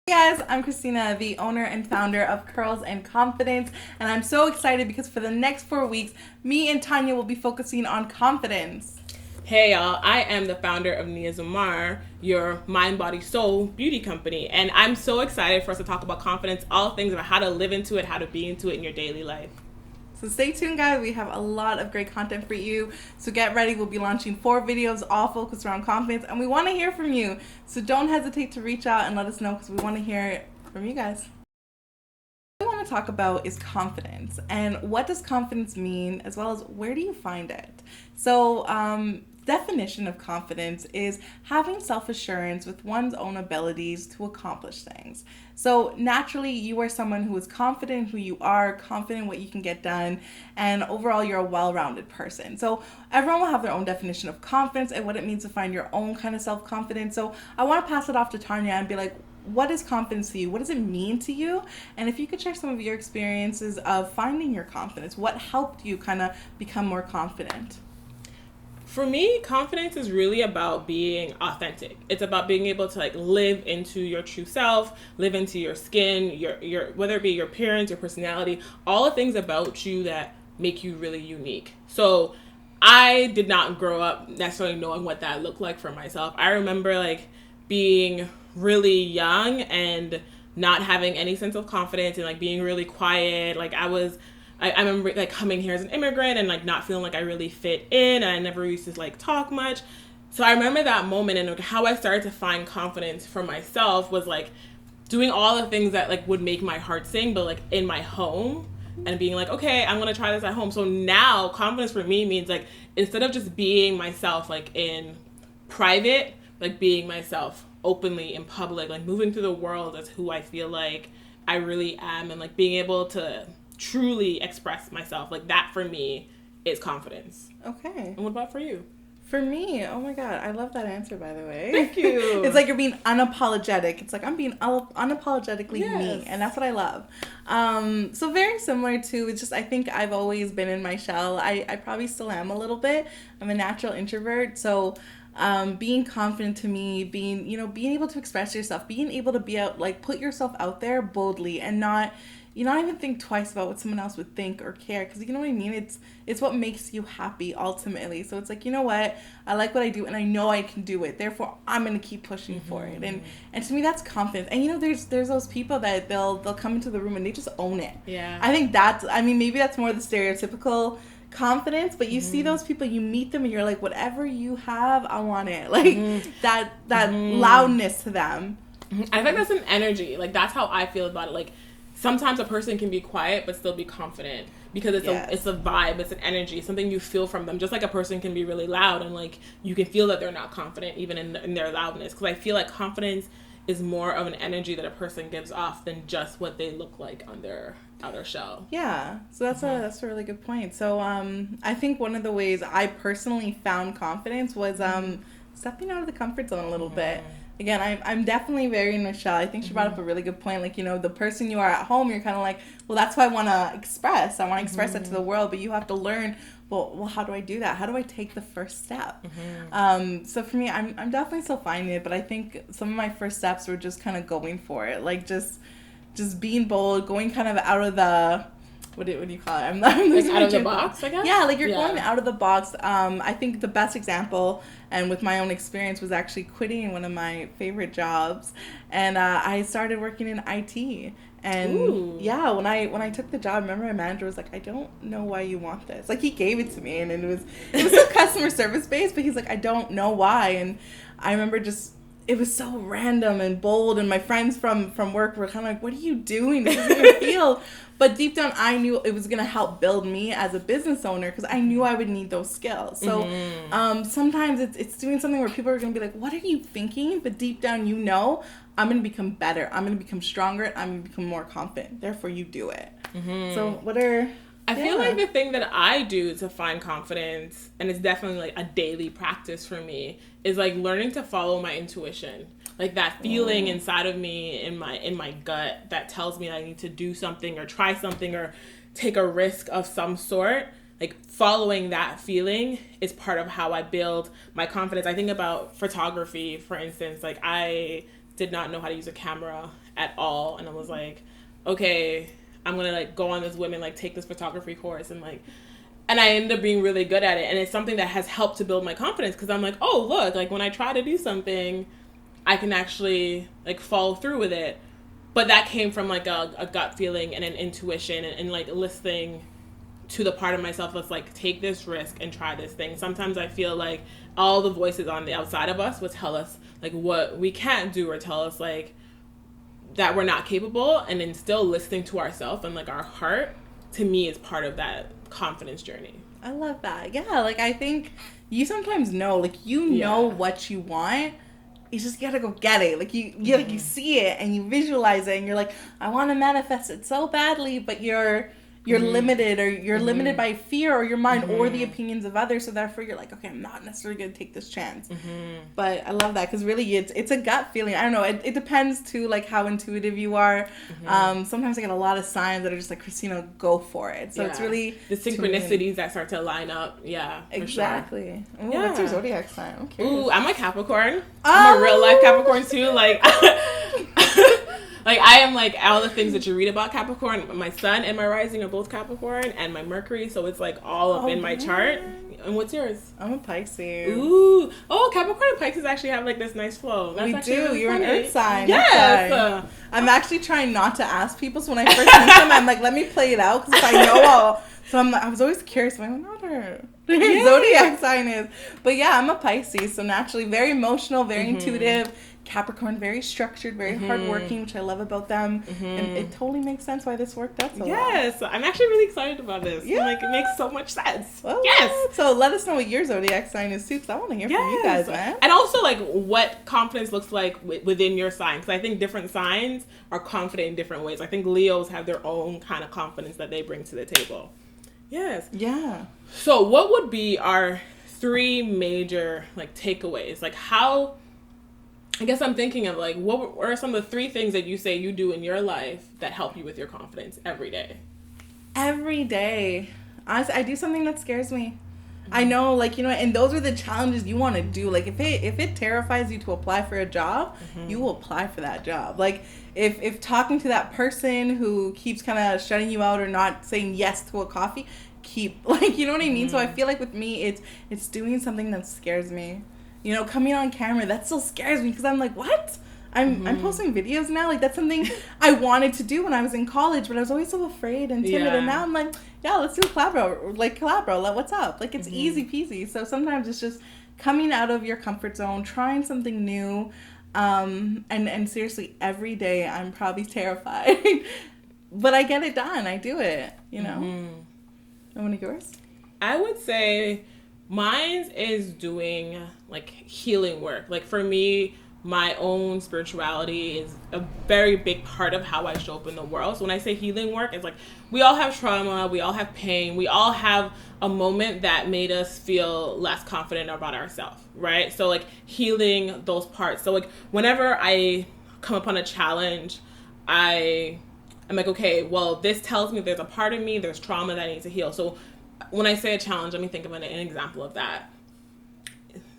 Hey guys, I'm Christina, the owner and founder of Curls and Confidence, and I'm so excited because for the next 4 weeks, me and Tanya will be focusing on confidence. Hey y'all, I am the founder of Nia Zamar, your mind, body, soul beauty company, and I'm so excited for us to talk about confidence, all things about how to live into it, how to be into it in your daily life. So stay tuned, guys. We have a lot of great content for you. So get ready. We'll be launching 4 videos, all focused around confidence, and we want to hear from you. So don't hesitate to reach out and let us know because we want to hear from you guys. What I want to talk about is confidence and what does confidence mean, as well as where do you find it. So definition of confidence is having self-assurance with one's own abilities to accomplish things. So naturally you are someone who is confident in who you are, confident in what you can get done, and overall you're a well-rounded person. So everyone will have their own definition of confidence and what it means to find your own kind of self-confidence. So I want to pass it off to Tanya and be like, what is confidence to you? What does it mean to you? And if you could share some of your experiences of finding your confidence, what helped you kind of become more confident? For me, confidence is really about being authentic. It's about being able to live into your true self, live into your skin, your whether it be your appearance, your personality, all the things about you that make you really unique. So I did not grow up necessarily knowing what that looked like for myself. I remember being really young and not having any sense of confidence and being really quiet. I remember coming here as an immigrant and not feeling like I really fit in, and I never used to talk much. So I remember that moment, and how I started to find confidence for myself was doing all the things that would make my heart sing, but in my home, and being okay, I'm gonna try this at home. So now confidence for me means instead of just being myself in private, being myself openly in public, moving through the world as who I feel like I really am, and being able to truly express myself. That for me is confidence. Okay. And what about for you? For me, oh my God, I love that answer, by the way. Thank you. It's you're being unapologetic. It's I'm being unapologetically me, and that's what I love. So very similar to, it's just, I think I've always been in my shell. I probably still am a little bit. I'm a natural introvert, so being confident to me, being able to express yourself, being able to be out, put yourself out there boldly and not even think twice about what someone else would think or care, because you know what I mean. It's what makes you happy ultimately. So it's you know what, I like what I do and I know I can do it. Therefore, I'm gonna keep pushing for it. And to me, that's confidence. And there's those people that they'll come into the room and they just own it. Yeah. I think maybe that's more the stereotypical confidence, but you see those people, you meet them, and you're like, whatever you have, I want it. That loudness to them. I think that's an energy. That's how I feel about it. Sometimes a person can be quiet but still be confident because it's a vibe, it's an energy, something you feel from them. Just like a person can be really loud and you can feel that they're not confident even in their loudness. Because I feel like confidence is more of an energy that a person gives off than just what they look like on their outer shell. Yeah, so that's a really good point. So I think one of the ways I personally found confidence was stepping out of the comfort zone a little bit. Again, I'm definitely very in my shell. I think she brought up a really good point. The person you are at home, you're kind of well, that's what I want to express. I want to express that to the world, but you have to learn, well, how do I do that? How do I take the first step? So for me, I'm definitely still finding it, but I think some of my first steps were just kind of going for it. Just being bold, going kind of out of the, what do you call it? I'm out of the box, I guess? Yeah, you're going out of the box. I think the best example, and with my own experience, was actually quitting one of my favorite jobs. And I started working in IT. And yeah, when I took the job, I remember my manager was like, I don't know why you want this. He gave it to me, and it was still customer service based, but he's like, I don't know why. And I remember it was so random and bold, and my friends from work were kind of like, what are you doing? This isn't your field. But deep down, I knew it was going to help build me as a business owner, because I knew I would need those skills. So sometimes it's doing something where people are going to be like, what are you thinking? But deep down, I'm going to become better. I'm going to become stronger. I'm going to become more confident. Therefore, you do it. So I feel like the thing that I do to find confidence, and it's definitely a daily practice for me, is learning to follow my intuition. That feeling inside of me, in my gut, that tells me I need to do something or try something or take a risk of some sort. Following that feeling is part of how I build my confidence. I think about photography, for instance. I did not know how to use a camera at all. And I was like, okay, I'm gonna like go on this women, like take this photography course, and like, and I ended up being really good at it. And it's something that has helped to build my confidence, because I'm like, oh, look, like when I try to do something, I can actually like follow through with it. But that came from like a gut feeling and an intuition, and like listening to the part of myself that's like, take this risk and try this thing. Sometimes I feel like all the voices on the outside of us would tell us like what we can't do, or tell us like that we're not capable, and then still listening to ourselves and like our heart, to me, is part of that confidence journey. I love that. Yeah, like I think you sometimes know, like you know what you want. You just gotta go get it. Like you see it and you visualize it, and you're like, I want to manifest it so badly, but you're limited, or you're limited by fear or your mind or the opinions of others. So therefore you're like, okay, I'm not necessarily going to take this chance. But I love that, because really it's a gut feeling. I don't know. It depends too, like how intuitive you are. Sometimes I get a lot of signs that are just like, Christina, go for it. So it's really the synchronicities that start to line up. Yeah, exactly. Sure. Ooh, what's your zodiac sign? I'm curious. Ooh, I'm a Capricorn. I'm a real life Capricorn too. Like like I am like all the things that you read about Capricorn. My sun and my rising are both Capricorn, and my Mercury, so it's like all up in my chart. And what's yours? I'm a Pisces. Ooh. Oh, Capricorn and Pisces actually have like this nice flow. That's we do. Really You're funny. An earth sign. Yes. I'm actually trying not to ask people, so when I first meet them, I'm like, let me play it out, because if I know all. So I was always curious. I wonder what her zodiac sign is. But yeah, I'm a Pisces, so naturally very emotional, very intuitive. Capricorn, very structured, very hardworking, which I love about them. And it totally makes sense why this worked out so well. Yes, I'm actually really excited about this. Yeah. Like, it makes so much sense. Well, yes. So let us know what your zodiac sign is too, because I want to hear from you guys, man. And also, like, what confidence looks like within your sign. Because I think different signs are confident in different ways. I think Leos have their own kind of confidence that they bring to the table. Yes. Yeah. So what would be our 3 major, like, takeaways? Like, how... I guess I'm thinking of like, what are some of the 3 things that you say you do in your life that help you with your confidence every day? Every day. Honestly, I do something that scares me. I know, like, you know, and those are the challenges you want to do. Like, if it terrifies you to apply for a job, you will apply for that job. Like, if talking to that person who keeps kind of shutting you out or not saying yes to a coffee, keep, like, you know what I mean? So I feel like with me, it's doing something that scares me. You know, coming on camera, that still scares me, because I'm like, what? I'm posting videos now? Like, that's something I wanted to do when I was in college, but I was always so afraid and timid. And now I'm like, yeah, let's do a collab, what's up? Like, it's easy peasy. So sometimes it's just coming out of your comfort zone, trying something new. And seriously, every day I'm probably terrified, but I get it done. I do it, you know. And one of yours? I would say mine is doing like healing work. Like for me, my own spirituality is a very big part of how I show up in the world. So when I say healing work, it's like we all have trauma, we all have pain, we all have a moment that made us feel less confident about ourselves, right? So like healing those parts. So like whenever I come upon a challenge, I'm like, okay, well, this tells me there's a part of me, there's trauma that I need to heal. So when I say a challenge, let me think of an example of that.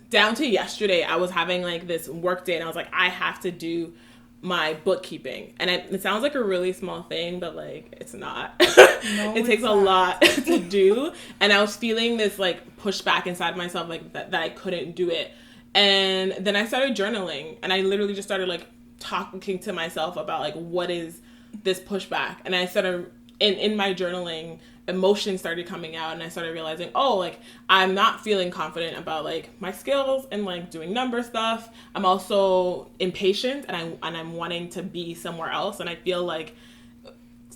Down to yesterday, I was having like this work day, and I was like, I have to do my bookkeeping. And it sounds like a really small thing, but like it's not. No, it takes a lot to do. And I was feeling this like pushback inside myself, like that I couldn't do it. And then I started journaling, and I literally just started like talking to myself about like, what is this pushback? And I started in my journaling, emotions started coming out, and I started realizing, oh, like I'm not feeling confident about like my skills and like doing number stuff. I'm also impatient, and I'm wanting to be somewhere else, and I feel like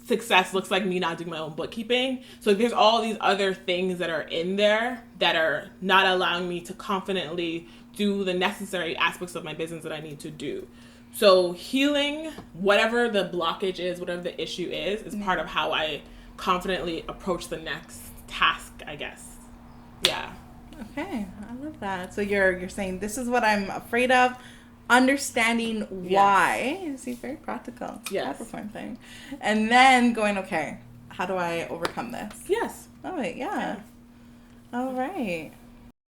success looks like me not doing my own bookkeeping. So there's all these other things that are in there that are not allowing me to confidently do the necessary aspects of my business that I need to do. So healing whatever the blockage is, whatever the issue is part of how I confidently approach the next task, I guess. Yeah. Okay, I love that. So you're saying this is what I'm afraid of, understanding why. Yes. See, very practical. Yes. Capricorn thing. And then going, okay, how do I overcome this? Yes. Oh wait, yeah. All right.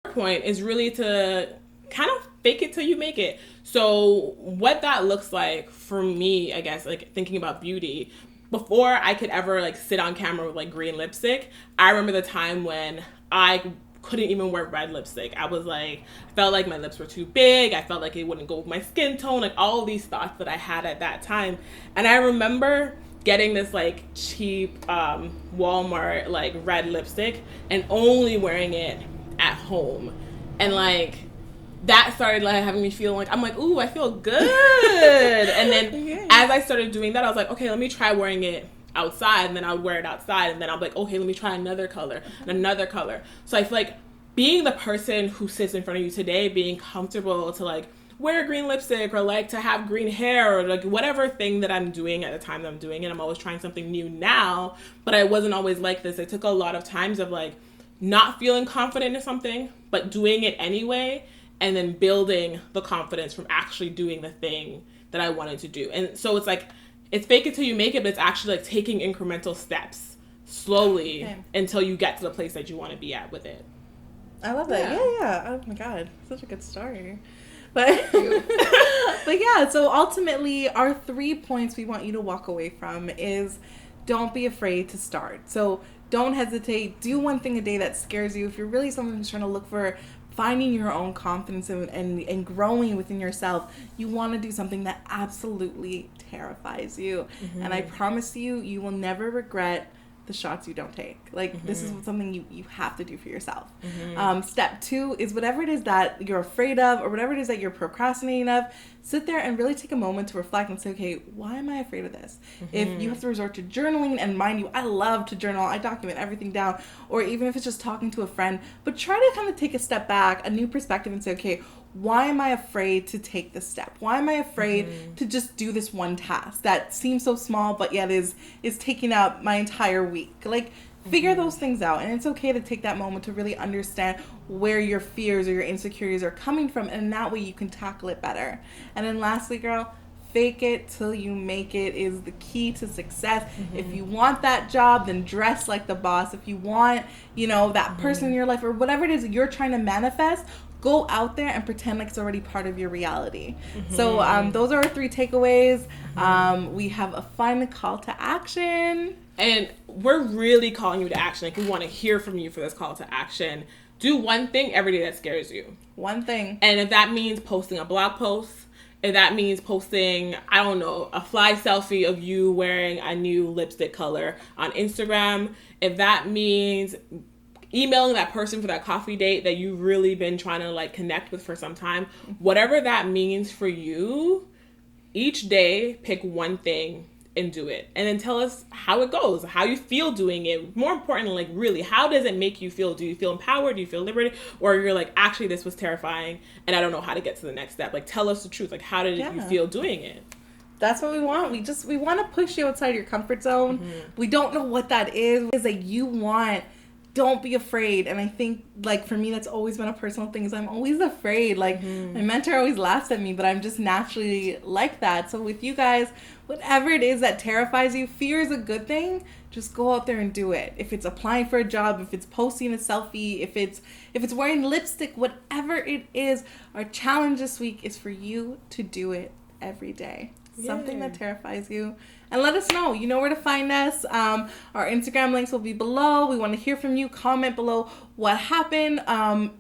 Point is really to kind of fake it till you make it. So what that looks like for me, I guess, like thinking about beauty, before I could ever like sit on camera with like green lipstick, I remember the time when I couldn't even wear red lipstick. I was like, I felt like my lips were too big. I felt like it wouldn't go with my skin tone, like all these thoughts that I had at that time. And I remember getting this like cheap Walmart like red lipstick and only wearing it at home. And like that started like having me feel like, I'm like, ooh, I feel good. And then as I started doing that, I was like, okay, let me try wearing it outside. And then I would wear it outside. And then I'm like, okay, let me try another color and another color. So I feel like being the person who sits in front of you today, being comfortable to like wear green lipstick or like to have green hair or like whatever thing that I'm doing at the time that I'm doing it. I'm always trying something new now, but I wasn't always like this. It took a lot of times of like not feeling confident in something, but doing it anyway. And then building the confidence from actually doing the thing that I wanted to do. And so it's like, it's fake it till you make it, but it's actually like taking incremental steps slowly until you get to the place that you want to be at with it. I love that. Yeah. Oh my God. Such a good story. But, but yeah, so ultimately our 3 points we want you to walk away from is don't be afraid to start. So don't hesitate. Do one thing a day that scares you. If you're really someone who's trying to look for finding your own confidence and growing within yourself, you want to do something that absolutely terrifies you. And I promise you, you will never regret the shots you don't take. Like this is something you have to do for yourself. Step 2 is whatever it is that you're afraid of or whatever it is that you're procrastinating of, sit there and really take a moment to reflect and say, okay, why am I afraid of this? If you have to resort to journaling, and mind you, I love to journal, I document everything down, or even if it's just talking to a friend, but try to kind of take a step back, a new perspective, and say, okay, why am I afraid to take this step? Why am I afraid to just do this one task that seems so small, but yet is taking up my entire week? Like, figure those things out. And it's okay to take that moment to really understand where your fears or your insecurities are coming from. And that way you can tackle it better. And then lastly, girl, fake it till you make it is the key to success. If you want that job, then dress like the boss. If you want, that person in your life or whatever it is you're trying to manifest, go out there and pretend like it's already part of your reality. So those are our 3 takeaways. We have a fun call to action. And we're really calling you to action. Like, we want to hear from you for this call to action. Do one thing every day that scares you. One thing. And if that means posting a blog post, if that means posting, I don't know, a fly selfie of you wearing a new lipstick color on Instagram, if that means emailing that person for that coffee date that you've really been trying to like connect with for some time, whatever that means for you, each day pick one thing and do it. And then tell us how it goes, how you feel doing it. More importantly, like really, how does it make you feel? Do you feel empowered? Do you feel liberated? Or you're like, actually, this was terrifying and I don't know how to get to the next step. Like, tell us the truth. Like, how did you feel doing it? That's what we want. We want to push you outside your comfort zone. We don't know what that is. It's like you want. Don't be afraid. And I think, like, for me, that's always been a personal thing, is I'm always afraid. Like, my mentor always laughs at me, but I'm just naturally like that. So with you guys, whatever it is that terrifies you, fear is a good thing. Just go out there and do it. If it's applying for a job, if it's posting a selfie, if it's wearing lipstick, whatever it is, our challenge this week is for you to do it every day. Something that terrifies you. And let us know. You know where to find us. Our Instagram links will be below. We want to hear from you. Comment below what happened.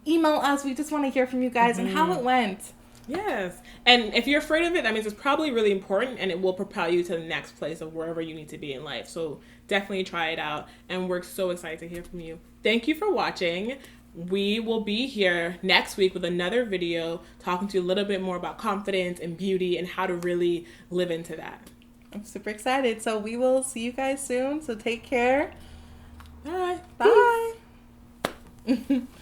Email us. We just want to hear from you guys and how it went. Yes. And if you're afraid of it, that means it's probably really important and it will propel you to the next place of wherever you need to be in life. So definitely try it out. And we're so excited to hear from you. Thank you for watching. We will be here next week with another video talking to you a little bit more about confidence and beauty and how to really live into that. I'm super excited. So we will see you guys soon. So take care. Bye. Bye.